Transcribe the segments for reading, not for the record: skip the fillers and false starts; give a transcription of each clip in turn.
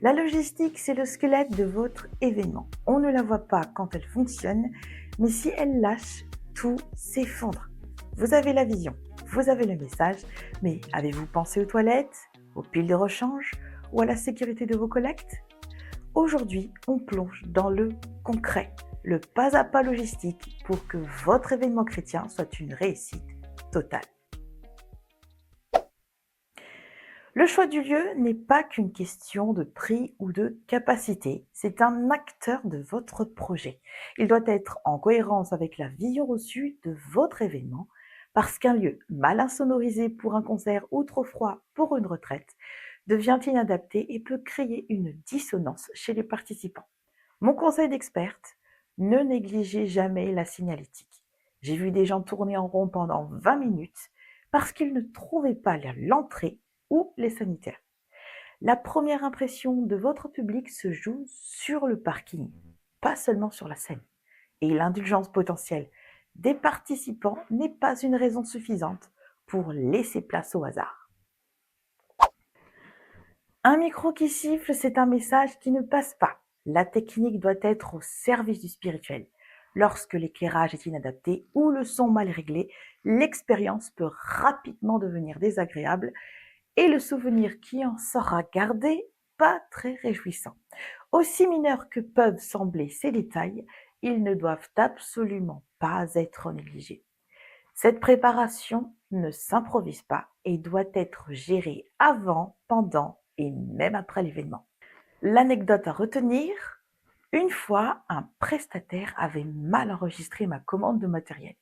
La logistique, c'est le squelette de votre événement. On ne la voit pas quand elle fonctionne, mais si elle lâche, tout s'effondre. Vous avez la vision, vous avez le message, mais avez-vous pensé aux toilettes, aux piles de rechange ou à la sécurité de vos collectes? Aujourd'hui, on plonge dans le concret, le pas à pas logistique pour que votre événement chrétien soit une réussite totale. Le choix du lieu n'est pas qu'une question de prix ou de capacité, c'est un acteur de votre projet. Il doit être en cohérence avec la vision reçue de votre événement, parce qu'un lieu mal insonorisé pour un concert ou trop froid pour une retraite devient inadapté et peut créer une dissonance chez les participants. Mon conseil d'experte, ne négligez jamais la signalétique. J'ai vu des gens tourner en rond pendant 20 minutes parce qu'ils ne trouvaient pas l'entrée ou les sanitaires. La première impression de votre public se joue sur le parking, pas seulement sur la scène. Et l'indulgence potentielle des participants n'est pas une raison suffisante pour laisser place au hasard. Un micro qui siffle, c'est un message qui ne passe pas. La technique doit être au service du spirituel. Lorsque l'éclairage est inadapté ou le son mal réglé, l'expérience peut rapidement devenir désagréable et le souvenir qui en sera gardé, pas très réjouissant. Aussi mineurs que peuvent sembler ces détails, ils ne doivent absolument pas être négligés. Cette préparation ne s'improvise pas et doit être gérée avant, pendant et même après l'événement. L'anecdote à retenir, une fois, un prestataire avait mal enregistré ma commande de matériel.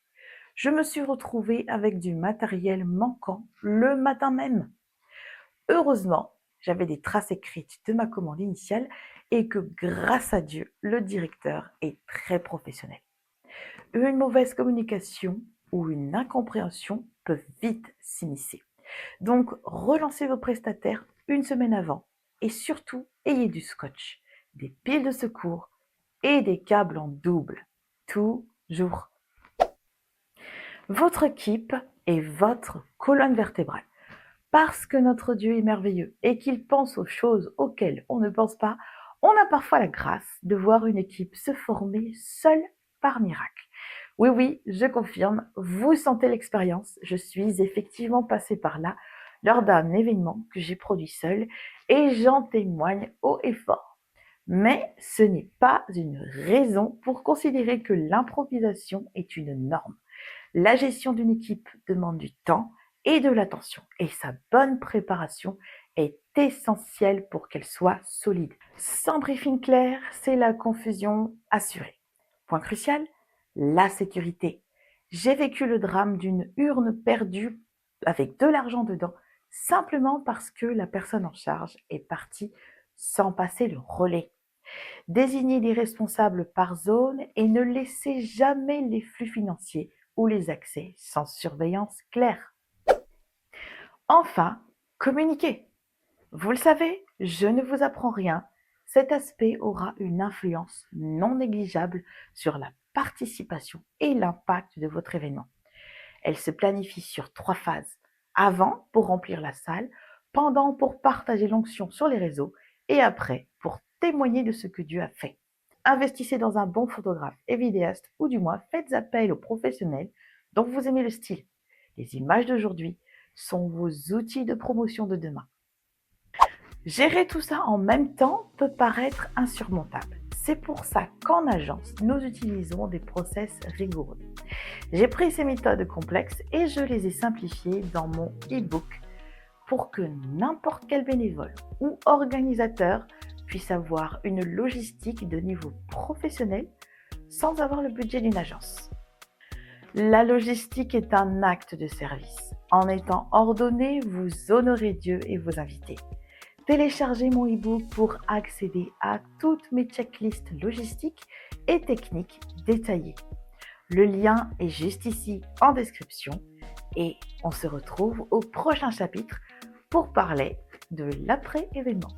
Je me suis retrouvée avec du matériel manquant le matin même. Heureusement, j'avais des traces écrites de ma commande initiale et que grâce à Dieu, le directeur est très professionnel. Une mauvaise communication ou une incompréhension peuvent vite s'immiscer. Donc, relancez vos prestataires une semaine avant et surtout, ayez du scotch, des piles de secours et des câbles en double. Toujours. Votre équipe est votre colonne vertébrale. Parce que notre Dieu est merveilleux et qu'il pense aux choses auxquelles on ne pense pas, on a parfois la grâce de voir une équipe se former seule par miracle. Oui, oui, je confirme, vous sentez l'expérience, je suis effectivement passée par là lors d'un événement que j'ai produit seul et j'en témoigne haut et fort. Mais ce n'est pas une raison pour considérer que l'improvisation est une norme. La gestion d'une équipe demande du temps et de l'attention et sa bonne préparation est essentielle pour qu'elle soit solide. Sans briefing clair, c'est la confusion assurée. Point crucial, la sécurité. J'ai vécu le drame d'une urne perdue avec de l'argent dedans simplement parce que la personne en charge est partie sans passer le relais. Désignez les responsables par zone et ne laissez jamais les flux financiers ou les accès sans surveillance claire. Enfin, communiquez. Vous le savez, je ne vous apprends rien. Cet aspect aura une influence non négligeable sur la participation et l'impact de votre événement. Elle se planifie sur 3 phases. Avant, pour remplir la salle, pendant, pour partager l'onction sur les réseaux, et après, pour témoigner de ce que Dieu a fait. Investissez dans un bon photographe et vidéaste, ou du moins faites appel aux professionnels dont vous aimez le style. Les images d'aujourd'hui sont vos outils de promotion de demain. Gérer tout ça en même temps peut paraître insurmontable. C'est pour ça qu'en agence, nous utilisons des process rigoureux. J'ai pris ces méthodes complexes et je les ai simplifiées dans mon e-book pour que n'importe quel bénévole ou organisateur puisse avoir une logistique de niveau professionnel sans avoir le budget d'une agence. La logistique est un acte de service. En étant ordonné, vous honorez Dieu et vos invités. Téléchargez mon e-book pour accéder à toutes mes checklists logistiques et techniques détaillées. Le lien est juste ici en description et on se retrouve au prochain chapitre pour parler de l'après-événement.